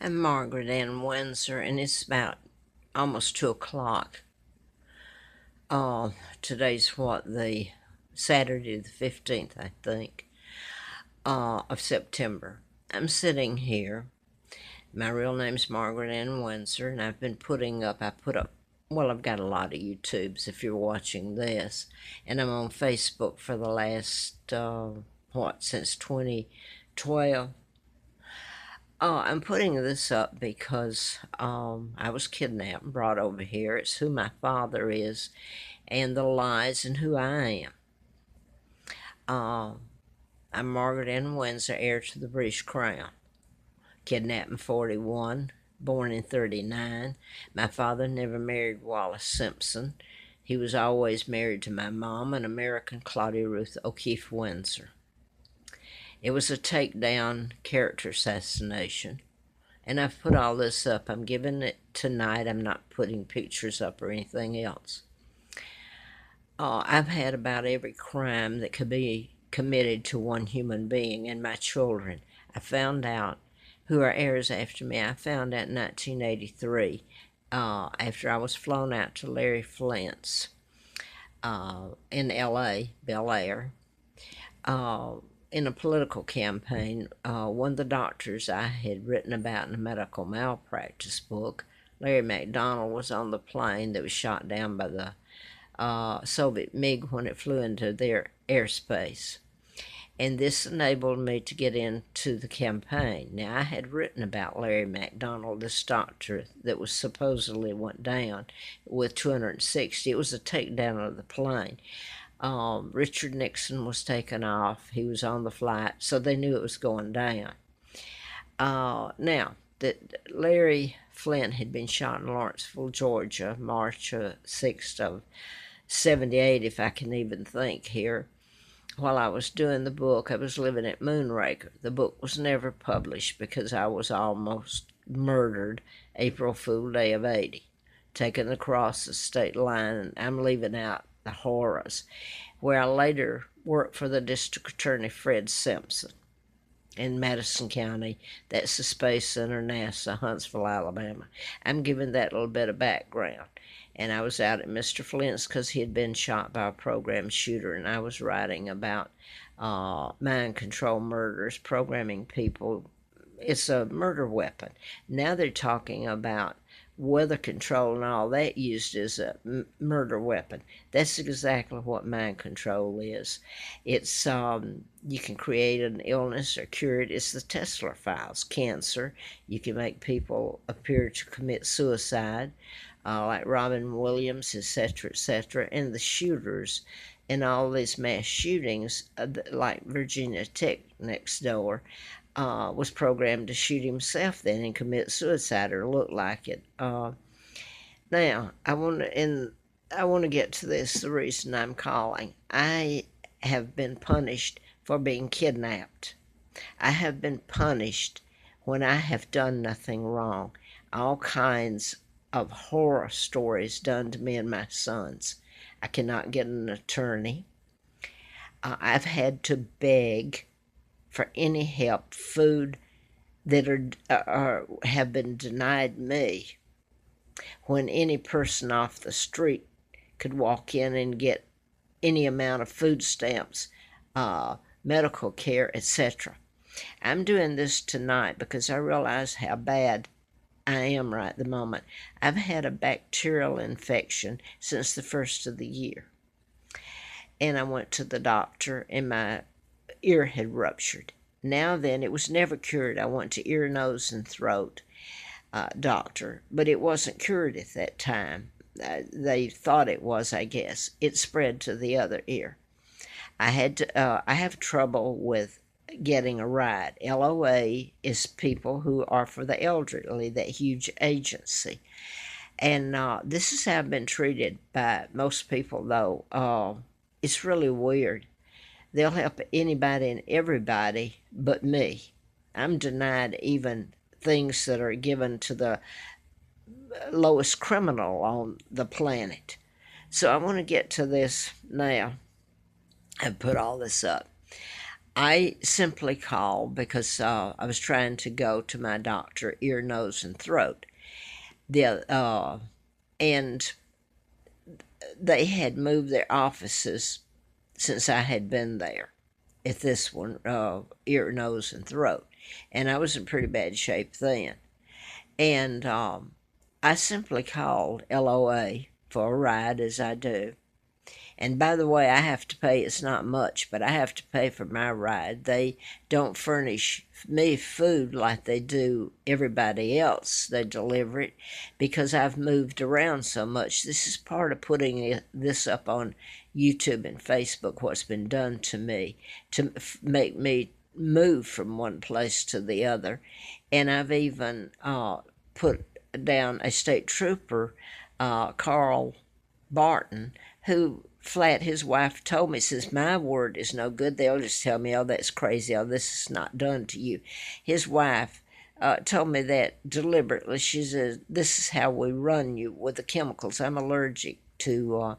I'm Margaret Ann Windsor, and it's about almost 2 o'clock. Uh, Today's the Saturday the 15th, I think, of September. I'm sitting here. My real name's Margaret Ann Windsor, and I've been I've got a lot of YouTubes if you're watching this, and I'm on Facebook for the last, since 2012. I'm putting this up because I was kidnapped and brought over here. It's who my father is and the lies and who I am. I'm Margaret Ann Windsor, heir to the British Crown. Kidnapped in 41, born in 39. My father never married Wallace Simpson. He was always married to my mom, an American Claudia Ruth O'Keefe Windsor. It was a takedown character assassination. And I've put all this up. I'm giving it tonight. I'm not putting pictures up or anything else. I've had about every crime that could be committed to one human being and my children. I found out who are heirs after me. I found out in 1983 after I was flown out to Larry Flint's in L.A., Bel Air. In a political campaign, one of the doctors I had written about in a medical malpractice book, Larry McDonald, was on the plane that was shot down by the Soviet MiG when it flew into their airspace. And this enabled me to get into the campaign. Now, I had written about Larry McDonald, this doctor that was supposedly went down with 260. It was a takedown of the plane. Richard Nixon was taken off. He was on the flight, so they knew it was going down. Now, that Larry Flint had been shot in Lawrenceville, Georgia, March 6th of 78, if I can even think here. While I was doing the book, I was living at Moonraker. The book was never published because I was almost murdered April Fool Day of 80, taken across the state line, and I'm leaving out the horrors, where I later worked for the District Attorney Fred Simpson in Madison County. That's the Space Center, NASA, Huntsville, Alabama. I'm giving that little bit of background. And I was out at Mr. Flint's because he had been shot by a program shooter, and I was writing about mind control murders, programming people. It's a murder weapon. Now they're talking about weather control and all that used as a murder weapon. That's exactly what mind control is. It's you can create an illness or cure it. It's the Tesla files. Cancer. You can make people appear to commit suicide, like Robin Williams, etc., etc. And the shooters in all these mass shootings, like Virginia Tech next door, was programmed to shoot himself then and commit suicide or look like it. Now, I want to get to this. The reason I'm calling, I have been punished for being kidnapped. I have been punished when I have done nothing wrong. All kinds of horror stories done to me and my sons. I cannot get an attorney. I've had to beg for any help, food that have been denied me, when any person off the street could walk in and get any amount of food stamps, medical care, etc. I'm doing this tonight because I realize how bad I am right at the moment. I've had a bacterial infection since the first of the year. And I went to the doctor and my ear had ruptured. Now then, it was never cured. I went to ear, nose, and throat doctor, but it wasn't cured at that time. They thought it was, I guess. It spread to the other ear. I have trouble with getting a ride. LOA is people who are for the elderly, that huge agency. And this is how I've been treated by most people, though. It's really weird. They'll help anybody and everybody but me. I'm denied even things that are given to the lowest criminal on the planet. So I want to get to this now. I've put all this up. I simply called because I was trying to go to my doctor, ear, nose, and throat. And they had moved their offices since I had been there at this one, ear, nose, and throat. And I was in pretty bad shape then. And I simply called LOA for a ride, as I do. And by the way, I have to pay, it's not much, but I have to pay for my ride. They don't furnish me food like they do everybody else. They deliver it because I've moved around so much. This is part of putting this up on YouTube and Facebook, what's been done to me to make me move from one place to the other. And I've even put down a state trooper, Carl Barton, who flat his wife told me, says, my word is no good. They'll just tell me, oh, that's crazy. Oh, this is not done to you. His wife told me that deliberately. She says, this is how we run you with the chemicals. I'm allergic to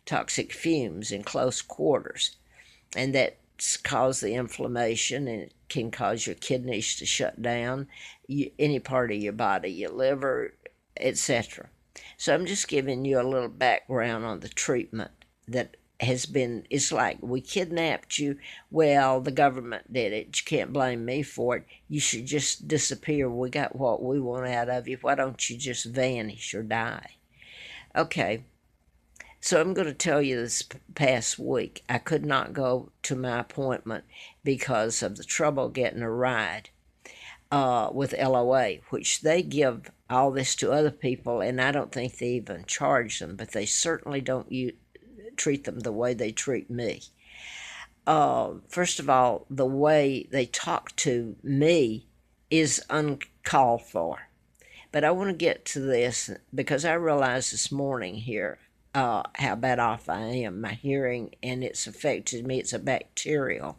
toxic fumes in close quarters. And that's caused the inflammation, and it can cause your kidneys to shut down, any part of your body, your liver, etc. So I'm just giving you a little background on the treatment that has been. It's like, we kidnapped you. Well, the government did it. You can't blame me for it. You should just disappear. We got what we want out of you. Why don't you just vanish or die? Okay, so I'm going to tell you, this past week I could not go to my appointment because of the trouble getting a ride with LOA, which they give all this to other people, and I don't think they even charge them, but they certainly don't treat them the way they treat me. First of all, the way they talk to me is uncalled for. But I want to get to this because I realized this morning here how bad off I am, my hearing, and it's affected me. It's a bacterial.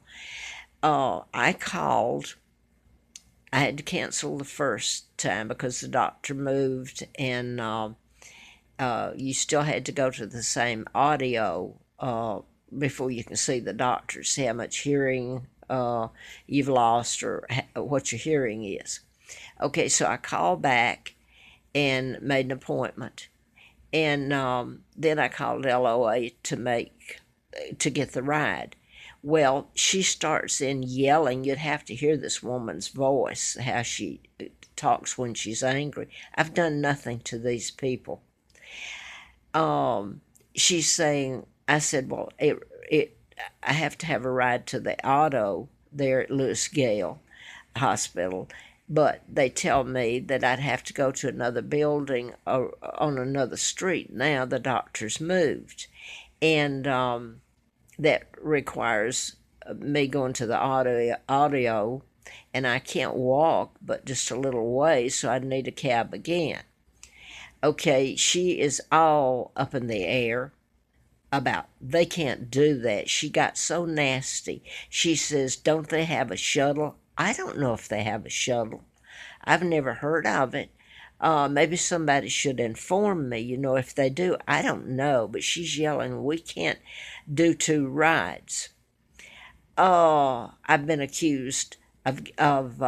I called. I had to cancel the first time because the doctor moved, and you still had to go to the same audio before you can see the doctor, see how much hearing you've lost or what your hearing is. Okay, so I called back and made an appointment. And then I called LOA to get the ride. Well, she starts in yelling. You'd have to hear this woman's voice, how she talks when she's angry. I've done nothing to these people. She's saying, I said, well, I have to have a ride to the auto there at Lewis Gale Hospital, but they tell me that I'd have to go to another building or on another street. Now the doctor's moved, and that requires me going to the audio, and I can't walk but just a little way, so I'd need a cab again. Okay, she is all up in the air about they can't do that. She got so nasty. She says, don't they have a shuttle? I don't know if they have a shuttle. I've never heard of it. Maybe somebody should inform me, if they do. I don't know, but she's yelling, we can't do 2 rides. I've been accused of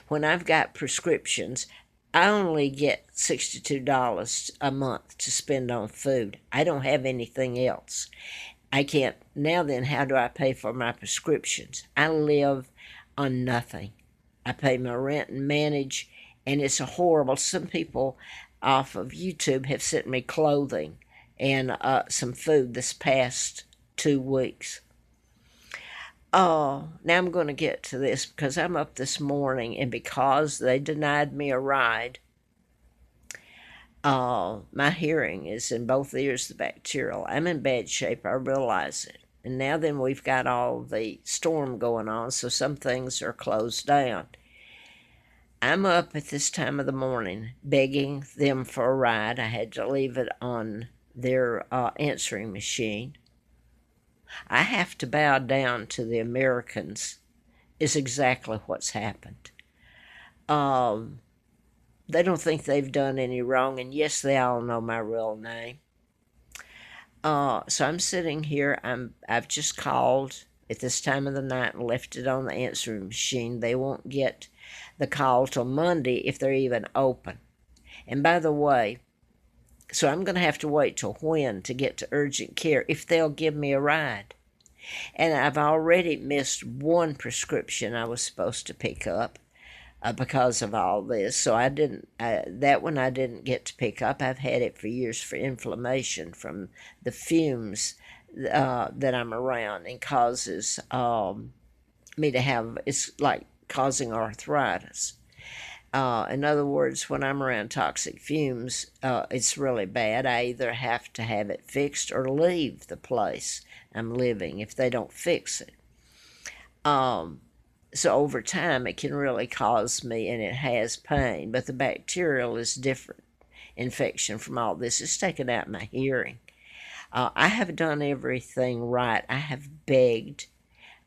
when I've got prescriptions, I only get $62 a month to spend on food. I don't have anything else. I can't. Now then, how do I pay for my prescriptions? I live on nothing. I pay my rent and manage, and it's a horrible. Some people off of YouTube have sent me clothing and some food this past 2 weeks. Oh, now I'm going to get to this because I'm up this morning, and because they denied me a ride, my hearing is in both ears, the bacterial. I'm in bad shape, I realize it. And now then we've got all the storm going on, so some things are closed down. I'm up at this time of the morning begging them for a ride. I had to leave it on their answering machine. I have to bow down to the Americans is exactly what's happened. They don't think they've done any wrong, and yes, they all know my real name. So I'm sitting here. I've just called at this time of the night and left it on the answering machine. They won't get the call till Monday if they're even open. And by the way, so I'm going to have to wait till when to get to urgent care if they'll give me a ride. And I've already missed one prescription I was supposed to pick up because of all this. So I didn't, that one I didn't get to pick up. I've had it for years for inflammation from the fumes that I'm around, and causes me to have, it's like causing arthritis. In other words, when I'm around toxic fumes, it's really bad. I either have to have it fixed or leave the place I'm living if they don't fix it. So over time, it can really cause me, and it has pain. But the bacterial is different infection from all this. It's taken out my hearing. I have done everything right. I have begged.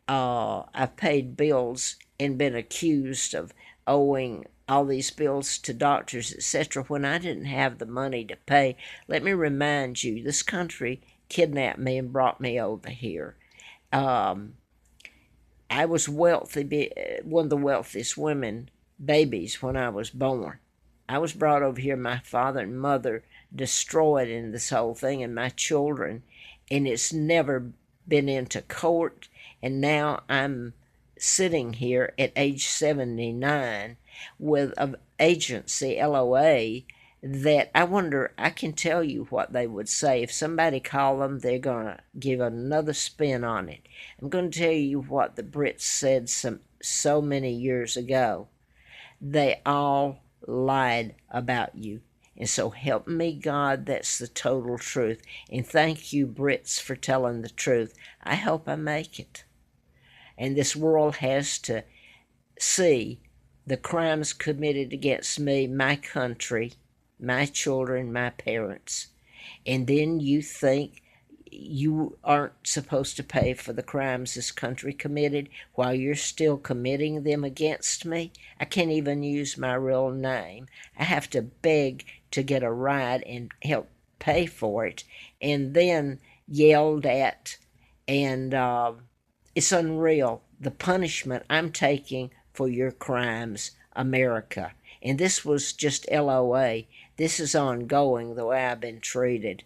I've paid bills and been accused of owing all these bills to doctors, etc., when I didn't have the money to pay. Let me remind you, this country kidnapped me and brought me over here. Um, I was wealthy, one of the wealthiest women, babies, when I was born. I was brought over here, my father and mother destroyed in this whole thing, and my children, and it's never been into court. And now I'm sitting here at age 79 with an agency, LOA, that I wonder, I can tell you what they would say. If somebody called them, they're going to give another spin on it. I'm going to tell you what the Brits said so many years ago. They all lied about you. And so help me God, that's the total truth. And thank you, Brits, for telling the truth. I hope I make it. And this world has to see the crimes committed against me, my country, my children, my parents. And then you think you aren't supposed to pay for the crimes this country committed while you're still committing them against me? I can't even use my real name. I have to beg to get a ride and help pay for it, and then yelled at, and it's unreal, the punishment I'm taking for your crimes, America. And this was just LOA. This is ongoing, the way I've been treated.